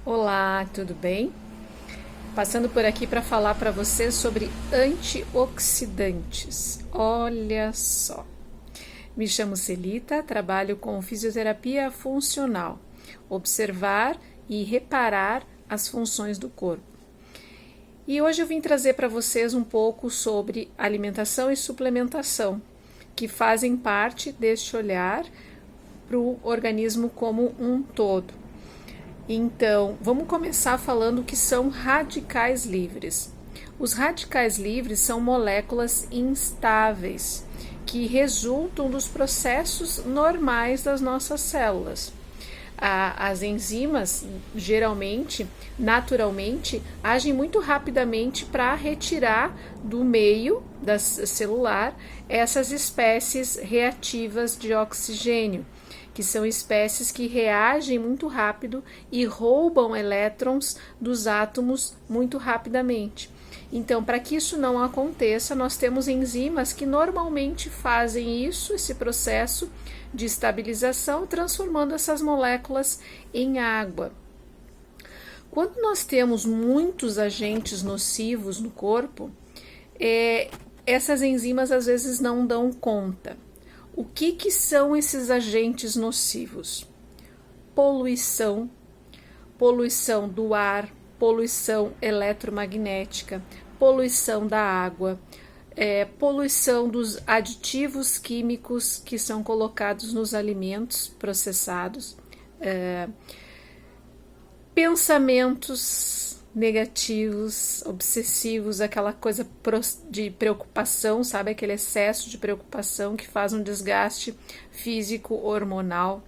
Olá, tudo bem? Passando por aqui para falar para vocês sobre antioxidantes. Olha só. Me chamo Celita, trabalho com fisioterapia funcional, observar e reparar as funções do corpo. E hoje eu vim trazer para vocês um pouco sobre alimentação e suplementação, que fazem parte deste olhar para o organismo como um todo. Então, vamos começar falando o que são radicais livres. Os radicais livres são moléculas instáveis que resultam dos processos normais das nossas células. As enzimas, geralmente, naturalmente, agem muito rapidamente para retirar do meio celular essas espécies reativas de oxigênio, que são espécies que reagem muito rápido e roubam elétrons dos átomos muito rapidamente. Então, para que isso não aconteça, nós temos enzimas que normalmente fazem isso, esse processo de estabilização, transformando essas moléculas em água. Quando nós temos muitos agentes nocivos no corpo, essas enzimas às vezes não dão conta. O que são esses agentes nocivos? Poluição do ar, poluição eletromagnética, poluição da água, poluição dos aditivos químicos que são colocados nos alimentos processados, pensamentos negativos, obsessivos, aquela coisa de preocupação, sabe? Aquele excesso de preocupação que faz um desgaste físico, hormonal.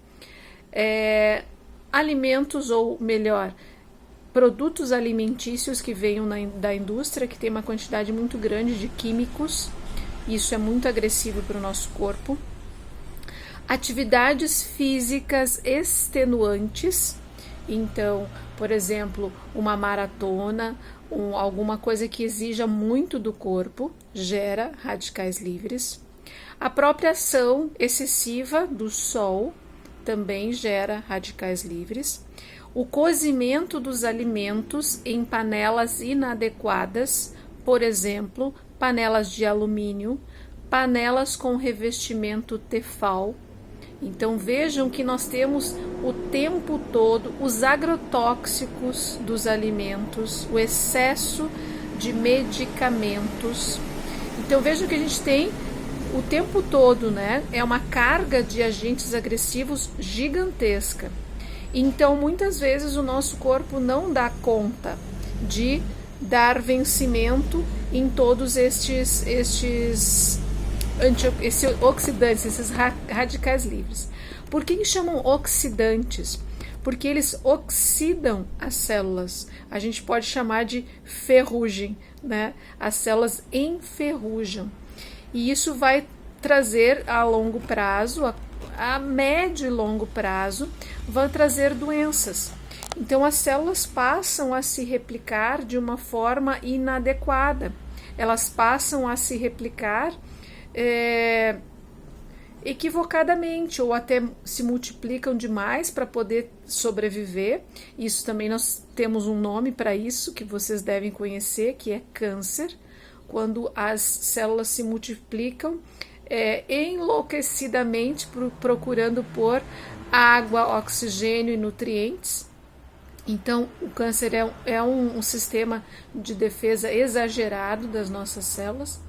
Alimentos, ou melhor, produtos alimentícios que venham da indústria, que tem uma quantidade muito grande de químicos. Isso é muito agressivo para o nosso corpo. Atividades físicas extenuantes. Então, por exemplo, uma maratona, alguma coisa que exija muito do corpo, gera radicais livres. A própria ação excessiva do sol também gera radicais livres. O cozimento dos alimentos em panelas inadequadas, por exemplo, panelas de alumínio, panelas com revestimento Tefal. Então vejam que nós temos o tempo todo os agrotóxicos dos alimentos, o excesso de medicamentos. Então vejam que a gente tem o tempo todo, né? É uma carga de agentes agressivos gigantesca. Então muitas vezes o nosso corpo não dá conta de dar vencimento em todos estes oxidantes, esses radicais livres. Por que chamam oxidantes? Porque eles oxidam as células. A gente pode chamar de ferrugem, né? As células enferrujam. E isso vai trazer a longo prazo, a médio e longo prazo, vai trazer doenças. Então as células passam a se replicar de uma forma inadequada. Elas passam a se replicar equivocadamente, ou até se multiplicam demais para poder sobreviver. Isso também nós temos um nome para isso que vocês devem conhecer, que é câncer, quando as células se multiplicam enlouquecidamente procurando por água, oxigênio e nutrientes. Então o câncer é um sistema de defesa exagerado das nossas células.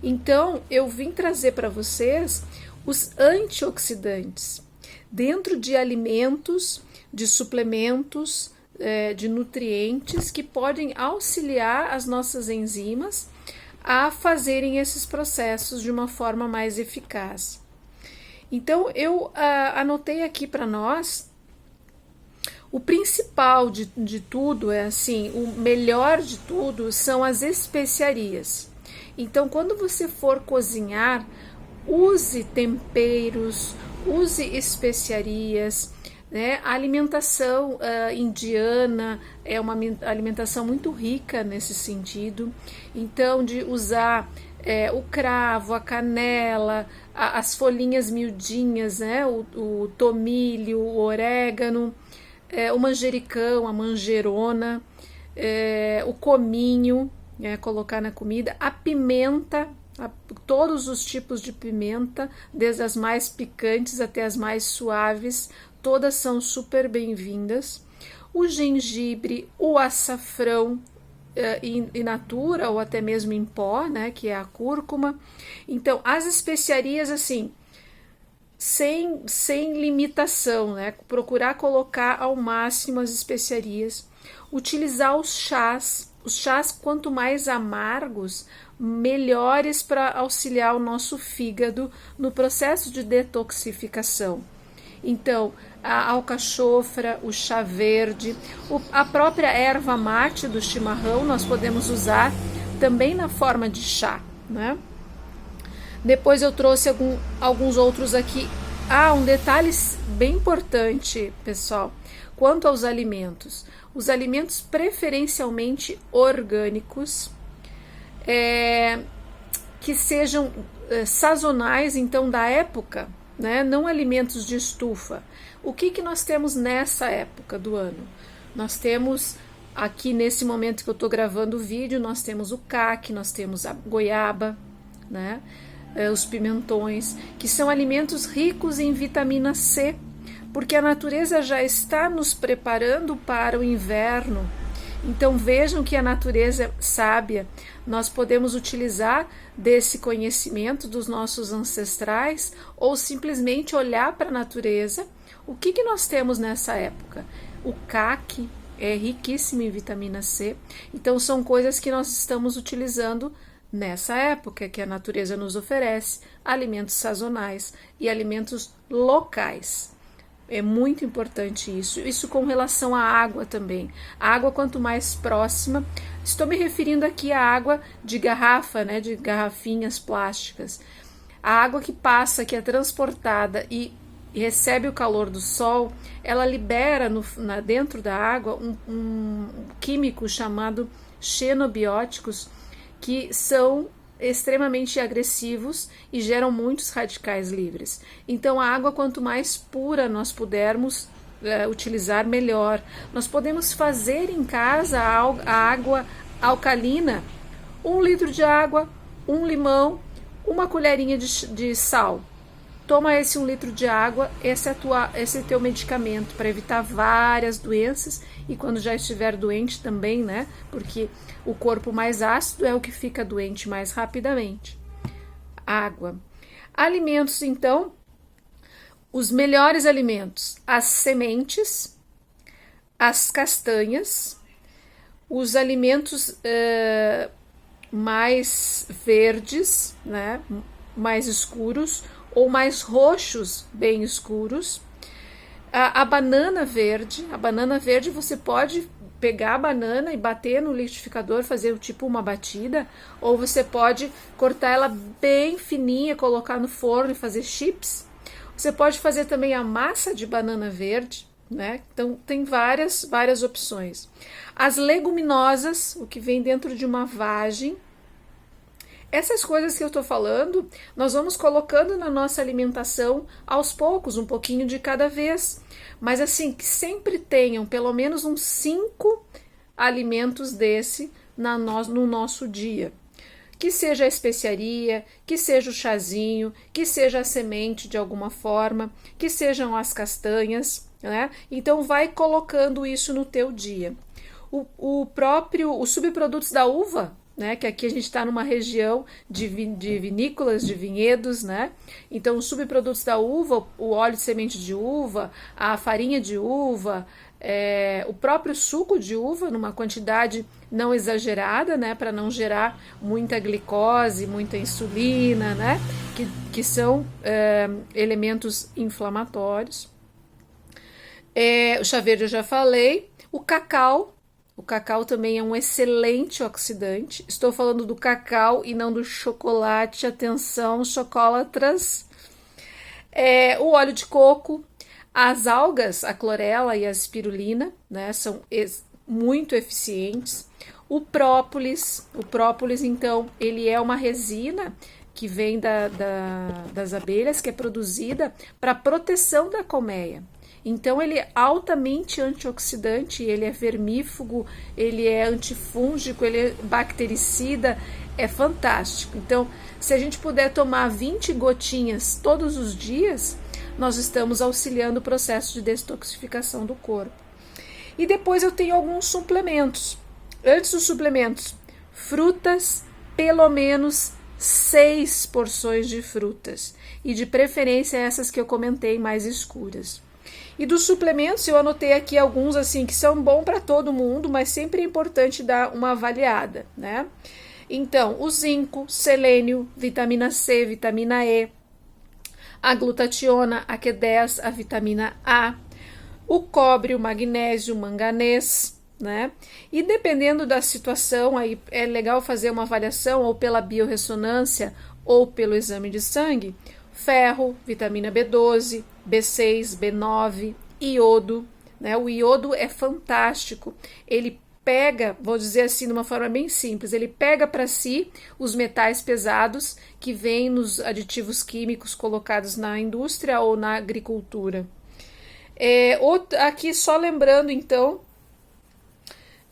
Então, eu vim trazer para vocês os antioxidantes dentro de alimentos, de suplementos, de nutrientes que podem auxiliar as nossas enzimas a fazerem esses processos de uma forma mais eficaz. Então, eu anotei aqui para nós o principal de tudo, o melhor de tudo são as especiarias. Então, quando você for cozinhar, use temperos, use especiarias, né? A alimentação indiana é uma alimentação muito rica nesse sentido. Então, de usar o cravo, a canela, as folhinhas miudinhas, né? O tomilho, o orégano, o manjericão, a manjerona, o cominho, colocar na comida, a pimenta, todos os tipos de pimenta, desde as mais picantes até as mais suaves, todas são super bem-vindas. O gengibre, o açafrão in natura ou até mesmo em pó, né, que é a cúrcuma. Então, as especiarias, assim, sem limitação, né, procurar colocar ao máximo as especiarias. Utilizar os chás, quanto mais amargos, melhores para auxiliar o nosso fígado no processo de detoxificação. Então, a alcachofra, o chá verde, a própria erva mate do chimarrão nós podemos usar também na forma de chá, né? Depois eu trouxe alguns outros aqui. Um detalhe bem importante, pessoal, quanto aos alimentos. Os alimentos preferencialmente orgânicos, que sejam sazonais, então da época, né? Não alimentos de estufa. O que nós temos nessa época do ano? Nós temos, aqui nesse momento que eu estou gravando o vídeo, nós temos o caque, nós temos a goiaba, né? Os pimentões, que são alimentos ricos em vitamina C, porque a natureza já está nos preparando para o inverno. Então vejam que a natureza é sábia. Nós podemos utilizar desse conhecimento dos nossos ancestrais ou simplesmente olhar para a natureza. O que nós temos nessa época? O caque é riquíssimo em vitamina C. Então são coisas que nós estamos utilizando nessa época que a natureza nos oferece, alimentos sazonais e alimentos locais. É muito importante isso. Isso com relação à água também. A água, quanto mais próxima, estou me referindo aqui à água de garrafa, né, de garrafinhas plásticas. A água que passa, que é transportada e recebe o calor do sol, ela libera dentro da água um químico chamado xenobióticos, que são extremamente agressivos e geram muitos radicais livres. Então a água, quanto mais pura nós pudermos utilizar, melhor. Nós podemos fazer em casa a água alcalina, 1 litro de água, 1 limão, uma colherinha de sal. Toma esse 1 litro de água, esse é teu medicamento para evitar várias doenças, e quando já estiver doente também, né? Porque o corpo mais ácido é o que fica doente mais rapidamente. Água. Alimentos, então, os melhores alimentos: as sementes, as castanhas, os alimentos mais verdes, né? Mais escuros, ou mais roxos, bem escuros. A banana verde você pode pegar a banana e bater no liquidificador, fazer tipo uma batida, ou você pode cortar ela bem fininha, colocar no forno e fazer chips. Você pode fazer também a massa de banana verde, né? Então tem várias opções. As leguminosas, o que vem dentro de uma vagem. Essas coisas que eu estou falando, nós vamos colocando na nossa alimentação aos poucos, um pouquinho de cada vez. Mas assim, que sempre tenham pelo menos uns 5 alimentos desse no nosso dia. Que seja a especiaria, que seja o chazinho, que seja a semente de alguma forma, que sejam as castanhas, né? Então vai colocando isso no teu dia. Os subprodutos da uva, né, que aqui a gente está numa região de vinícolas, de vinhedos, né? Então, os subprodutos da uva, o óleo de semente de uva, a farinha de uva, o próprio suco de uva, numa quantidade não exagerada, né, para não gerar muita glicose, muita insulina, né, que são elementos inflamatórios. O chá verde eu já falei. O cacau também é um excelente oxidante. Estou falando do cacau e não do chocolate. Atenção, chocolatras. O óleo de coco, as algas, a clorela e a espirulina, né, são muito eficientes. O própolis, então, ele é uma resina que vem das abelhas, que é produzida para proteção da colmeia. Então ele é altamente antioxidante, ele é vermífugo, ele é antifúngico, ele é bactericida, é fantástico. Então, se a gente puder tomar 20 gotinhas todos os dias, nós estamos auxiliando o processo de detoxificação do corpo. E depois eu tenho alguns suplementos. Antes dos suplementos, frutas, pelo menos 6 porções de frutas. E de preferência essas que eu comentei mais escuras. E dos suplementos eu anotei aqui alguns assim que são bons para todo mundo, mas sempre é importante dar uma avaliada, né? Então, o zinco, selênio, vitamina C, vitamina E, a glutationa, a Q10, a vitamina A, o cobre, o magnésio, o manganês, né? E dependendo da situação, aí é legal fazer uma avaliação ou pela biorressonância ou pelo exame de sangue, ferro, vitamina B12, B6, B9, iodo, né? O iodo é fantástico, ele pega, vou dizer assim de uma forma bem simples, ele pega para si os metais pesados que vêm nos aditivos químicos colocados na indústria ou na agricultura. Aqui só lembrando então,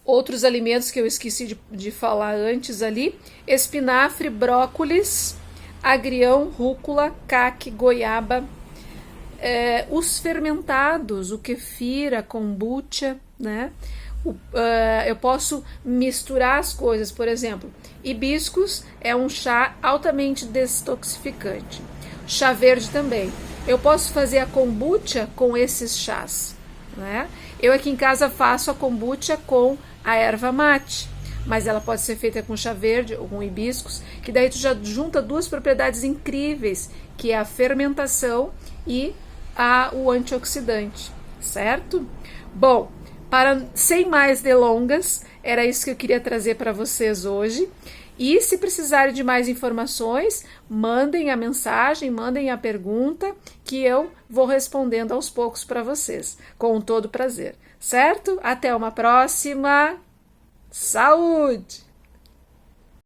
outros alimentos que eu esqueci de falar antes ali, espinafre, brócolis, agrião, rúcula, caque, goiaba, os fermentados, o kefir, a kombucha, né? Eu posso misturar as coisas, por exemplo, hibiscus é um chá altamente detoxificante, chá verde também. Eu posso fazer a kombucha com esses chás, né? Eu aqui em casa faço a kombucha com a erva mate, mas ela pode ser feita com chá verde ou com hibiscus, que daí tu já junta duas propriedades incríveis, que é a fermentação e o antioxidante, certo? Bom, sem mais delongas, era isso que eu queria trazer para vocês hoje. E se precisarem de mais informações, mandem a mensagem, mandem a pergunta, que eu vou respondendo aos poucos para vocês, com todo prazer, certo? Até uma próxima! Saúde!